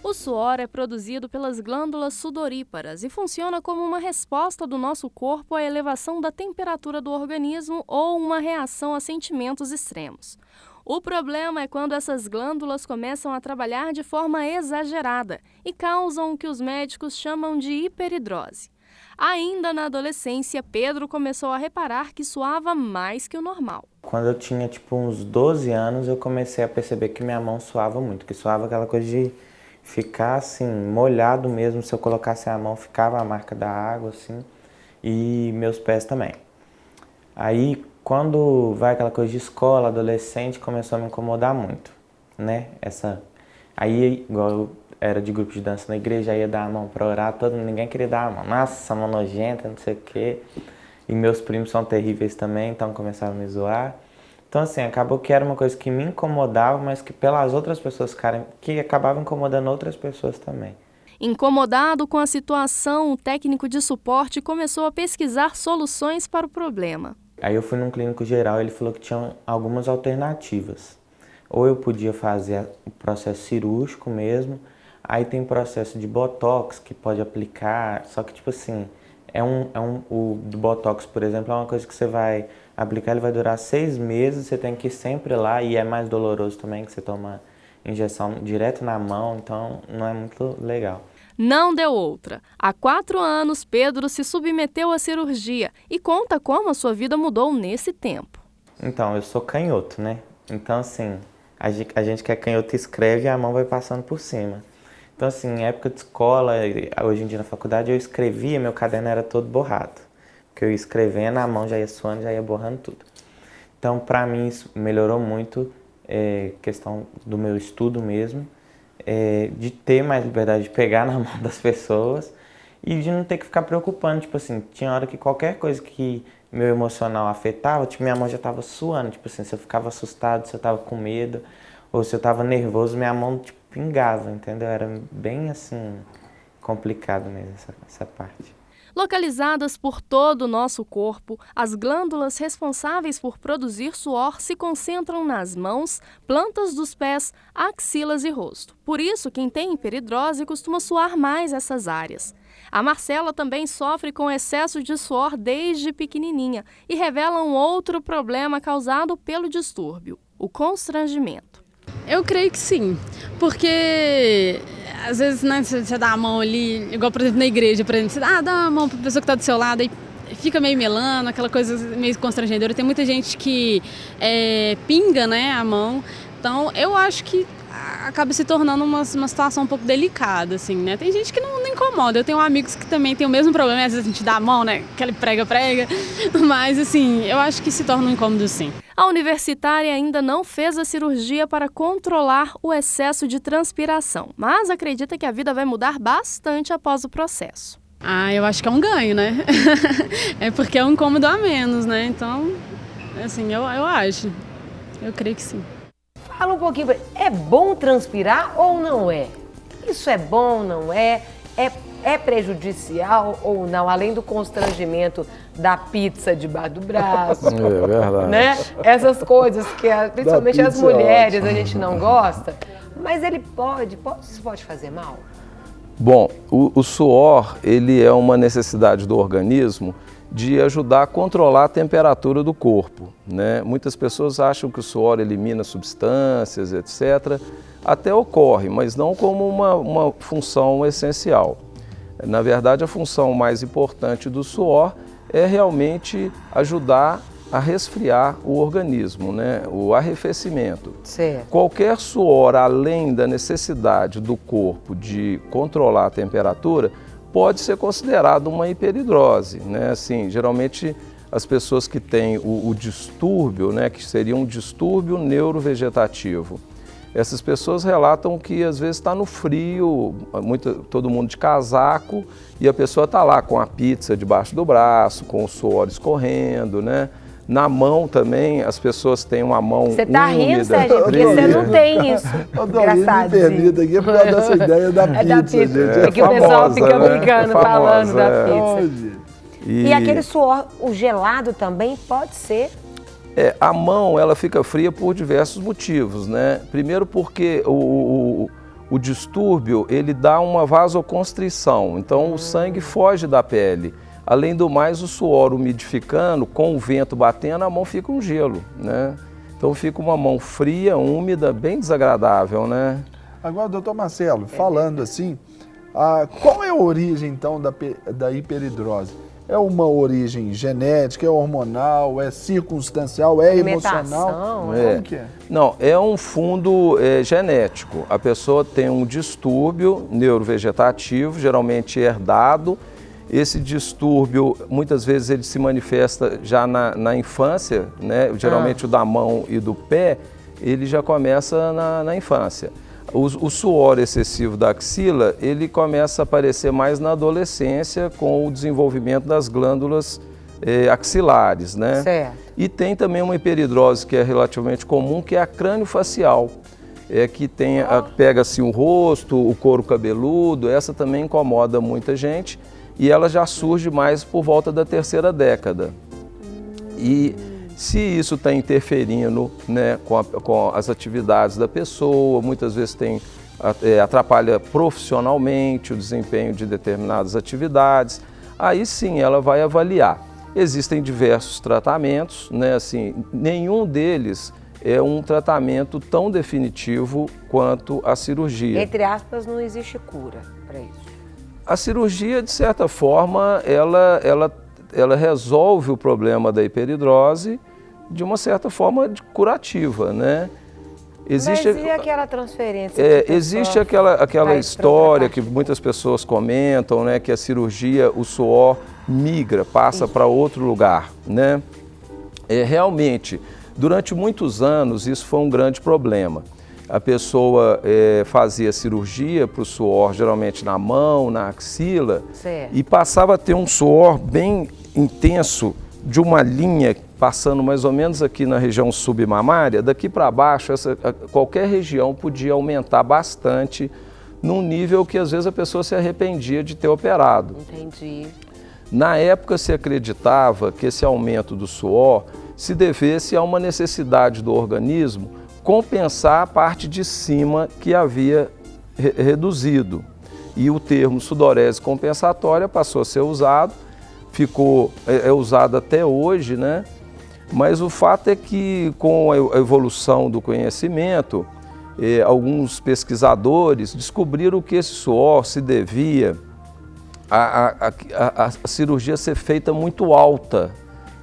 O suor é produzido pelas glândulas sudoríparas e funciona como uma resposta do nosso corpo à elevação da temperatura do organismo ou uma reação a sentimentos extremos. O problema é quando essas glândulas começam a trabalhar de forma exagerada e causam o que os médicos chamam de hiperidrose. Ainda na adolescência, Pedro começou a reparar que suava mais que o normal. Quando eu tinha uns 12 anos, eu comecei a perceber que minha mão suava muito, que suava aquela coisa de ficar assim, molhado mesmo. Se eu colocasse a mão, ficava a marca da água, assim, e meus pés também. Aí, quando vai aquela coisa de escola, adolescente, começou a me incomodar muito, né? Aí, igual eu era de grupo de dança na igreja, ia dar a mão para orar, ninguém queria dar a mão. Nossa, mão nojenta, não sei o quê. E meus primos são terríveis também, então começaram a me zoar. Então, assim, acabou que era uma coisa que me incomodava, mas que pelas outras pessoas, que acabava incomodando outras pessoas também. Incomodado com a situação, o técnico de suporte começou a pesquisar soluções para o problema. Aí eu fui num clínico geral, ele falou que tinha algumas alternativas. Ou eu podia fazer o processo cirúrgico mesmo, aí tem processo de botox que pode aplicar, só que tipo assim, o do botox, por exemplo, é uma coisa que você vai aplicar, ele vai durar 6 meses, você tem que ir sempre lá e é mais doloroso também, que você toma injeção direto na mão, então não é muito legal. Não deu outra. Há 4 anos, Pedro se submeteu à cirurgia e conta como a sua vida mudou nesse tempo. Então, eu sou canhoto, né? Então, assim, a gente que é canhoto escreve e a mão vai passando por cima. Então, assim, em época de escola, hoje em dia na faculdade, eu escrevia, meu caderno era todo borrado. Porque eu ia escrevendo, a mão já ia suando, já ia borrando tudo. Então, pra mim, isso melhorou muito, questão do meu estudo mesmo. De ter mais liberdade de pegar na mão das pessoas e de não ter que ficar preocupando, tipo assim, tinha hora que qualquer coisa que meu emocional afetava, tipo, minha mão já tava suando, tipo assim, se eu ficava assustado, se eu tava com medo, ou se eu tava nervoso, minha mão, tipo, pingava, entendeu? Era bem, assim, complicado mesmo essa parte. Localizadas por todo o nosso corpo, as glândulas responsáveis por produzir suor se concentram nas mãos, plantas dos pés, axilas e rosto. Por isso, quem tem hiperidrose costuma suar mais essas áreas. A Marcela também sofre com excesso de suor desde pequenininha e revela um outro problema causado pelo distúrbio, o constrangimento. Eu creio que sim, porque às vezes, né, você dá a mão ali, igual por exemplo na igreja, por exemplo, você dá a mão para a pessoa que está do seu lado e fica meio melando, aquela coisa meio constrangedora. Tem muita gente que pinga, né, a mão, então eu acho que acaba se tornando uma situação um pouco delicada, assim, né? Tem gente que não incomoda, eu tenho amigos que também tem o mesmo problema, às vezes a gente dá a mão, né, aquele prega, mas assim, eu acho que se torna um incômodo sim. A universitária ainda não fez a cirurgia para controlar o excesso de transpiração, mas acredita que a vida vai mudar bastante após o processo. Eu acho que é um ganho, né? É porque é um incômodo a menos, né? Então, assim, eu acho. Eu creio que sim. Fala um pouquinho, é bom transpirar ou não é? Isso é bom, não é? É prejudicial ou não? Além do constrangimento da pizza debaixo do braço. É verdade. Né? Essas coisas que principalmente as mulheres a gente não gosta. Mas ele isso pode fazer mal? Bom, o suor, ele é uma necessidade do organismo de ajudar a controlar a temperatura do corpo, né? Muitas pessoas acham que o suor elimina substâncias, etc. Até ocorre, mas não como uma função essencial. Na verdade, a função mais importante do suor é realmente ajudar a resfriar o organismo, né? O arrefecimento. Certo. Qualquer suor, além da necessidade do corpo de controlar a temperatura, pode ser considerado uma hiperidrose, né? Assim, geralmente as pessoas que têm o distúrbio, né, que seria um distúrbio neurovegetativo, essas pessoas relatam que às vezes está no frio, todo mundo de casaco, e a pessoa está lá com a pizza debaixo do braço, com o suor escorrendo, né? Na mão também, as pessoas têm uma mão úmida. Você tá rindo, Sérgio, porque você não tem isso. Engraçado. Me permita aqui por causa dessa ideia da pizza, da pizza. gente. É que o pessoal fica brincando, falando da É. pizza. E aquele suor, o gelado também pode ser? A mão ela fica fria por diversos motivos, né? Primeiro porque o o distúrbio ele dá uma vasoconstrição, então o sangue foge da pele. Além do mais, o suor umidificando, com o vento batendo, a mão fica um gelo, né? Então fica uma mão fria, úmida, bem desagradável, né? Agora, doutor Marcelo, falando assim, qual é a origem, então, da hiperidrose? É uma origem genética, é hormonal, é circunstancial, é emocional? Como que é? Não, é um fundo genético. A pessoa tem um distúrbio neurovegetativo, geralmente herdado. Esse distúrbio, muitas vezes, ele se manifesta já na infância, né? Geralmente o da mão e do pé, ele já começa na infância. O suor excessivo da axila, ele começa a aparecer mais na adolescência com o desenvolvimento das glândulas axilares, né? Certo. E tem também uma hiperidrose que é relativamente comum, que é a crâniofacial, que pega assim o rosto, o couro cabeludo, essa também incomoda muita gente e ela já surge mais por volta da terceira década. E se isso está interferindo, né, com as atividades da pessoa, muitas vezes atrapalha profissionalmente o desempenho de determinadas atividades, aí sim ela vai avaliar. Existem diversos tratamentos, né, assim, nenhum deles é um tratamento tão definitivo quanto a cirurgia. Entre aspas, não existe cura para isso. A cirurgia, de certa forma, ela resolve o problema da hiperidrose de uma certa forma curativa, né? Mas e aquela transferência? Existe aquela história que muitas pessoas comentam, né? Que a cirurgia, o suor migra, passa para outro lugar, né? Realmente, durante muitos anos, isso foi um grande problema. A pessoa fazia cirurgia para o suor, geralmente na mão, na axila, certo, e passava a ter um suor bem intenso de uma linha passando mais ou menos aqui na região submamária. Daqui para baixo, qualquer região podia aumentar bastante, num nível que às vezes a pessoa se arrependia de ter operado. Entendi. Na época se acreditava que esse aumento do suor se devesse a uma necessidade do organismo compensar a parte de cima que havia reduzido. E o termo sudorese compensatória passou a ser usado, é usado até hoje, né? Mas o fato é que com a evolução do conhecimento, alguns pesquisadores descobriram que esse suor se devia a cirurgia ser feita muito alta,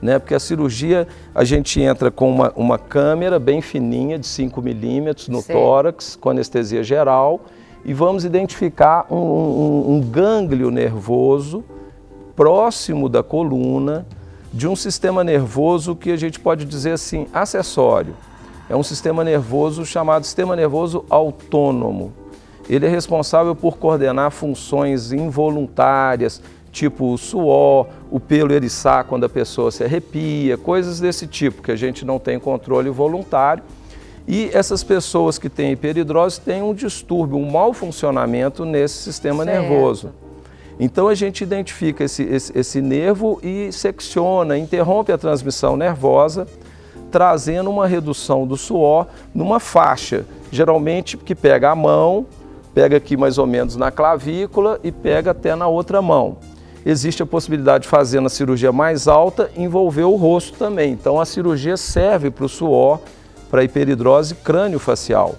né? Porque a cirurgia, a gente entra com uma câmera bem fininha, de 5 milímetros no tórax, com anestesia geral, e vamos identificar um gânglio nervoso próximo da coluna, de um sistema nervoso que a gente pode dizer assim, acessório. É um sistema nervoso chamado sistema nervoso autônomo. Ele é responsável por coordenar funções involuntárias, tipo o suor, o pelo eriçar quando a pessoa se arrepia, coisas desse tipo que a gente não tem controle voluntário. E essas pessoas que têm hiperidrose têm um distúrbio, um mau funcionamento nesse sistema nervoso. Então a gente identifica esse nervo e secciona, interrompe a transmissão nervosa, trazendo uma redução do suor numa faixa, geralmente que pega a mão, pega aqui mais ou menos na clavícula e pega até na outra mão. Existe a possibilidade de fazer na cirurgia mais alta, envolver o rosto também. Então a cirurgia serve para o suor, para a hiperidrose crâniofacial.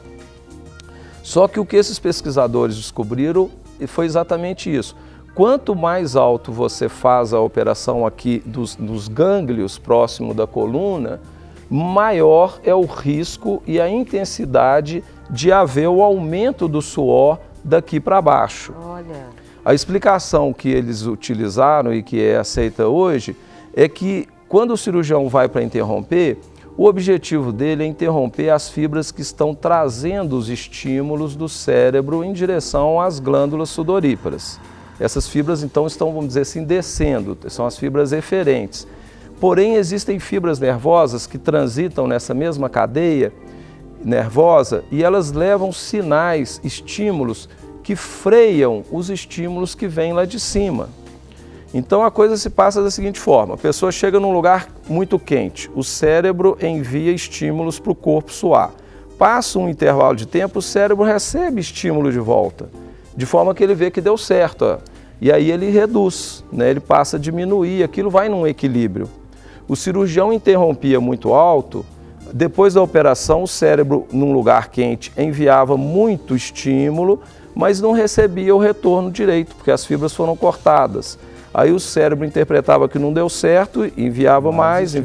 Só que o que esses pesquisadores descobriram foi exatamente isso. Quanto mais alto você faz a operação aqui dos gânglios próximo da coluna, maior é o risco e a intensidade de haver o aumento do suor daqui para baixo. Olha. A explicação que eles utilizaram e que é aceita hoje é que quando o cirurgião vai para interromper, o objetivo dele é interromper as fibras que estão trazendo os estímulos do cérebro em direção às glândulas sudoríparas. Essas fibras, então, estão, vamos dizer assim, descendo, são as fibras eferentes. Porém, existem fibras nervosas que transitam nessa mesma cadeia nervosa e elas levam sinais, estímulos, que freiam os estímulos que vêm lá de cima. Então, a coisa se passa da seguinte forma: a pessoa chega num lugar muito quente, o cérebro envia estímulos para o corpo suar. passa um intervalo de tempo, o cérebro recebe estímulo de volta, de forma que ele vê que deu certo, ó. E aí ele reduz, né? Ele passa a diminuir, aquilo vai num equilíbrio. O cirurgião interrompia muito alto, depois da operação o cérebro, num lugar quente, enviava muito estímulo, mas não recebia o retorno direito, porque as fibras foram cortadas. Aí o cérebro interpretava que não deu certo, enviava mais,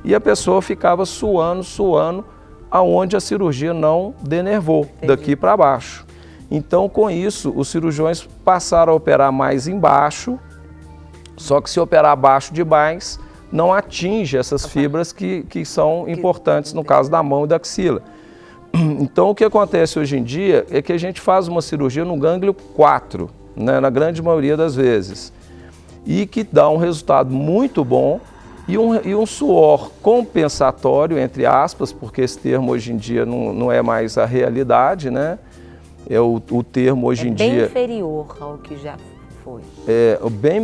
e a pessoa ficava suando, aonde a cirurgia não denervou, daqui para baixo. Então, com isso, os cirurgiões passaram a operar mais embaixo, só que se operar abaixo demais, não atinge essas fibras que são importantes no caso da mão e da axila. Então, o que acontece hoje em dia é que a gente faz uma cirurgia no gânglio 4, né, na grande maioria das vezes, e que dá um resultado muito bom e um suor compensatório, entre aspas, porque esse termo hoje em dia não é mais a realidade, né? O termo hoje em dia... bem inferior ao que já foi.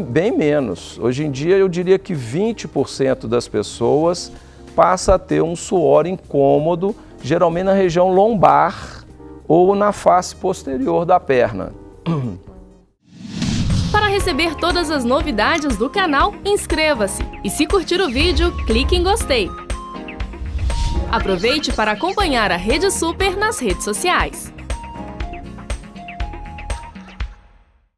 Bem menos. Hoje em dia eu diria que 20% das pessoas passa a ter um suor incômodo, geralmente na região lombar ou na face posterior da perna. Para receber todas as novidades do canal, inscreva-se e se curtir o vídeo, clique em gostei. Aproveite para acompanhar a Rede Super nas redes sociais.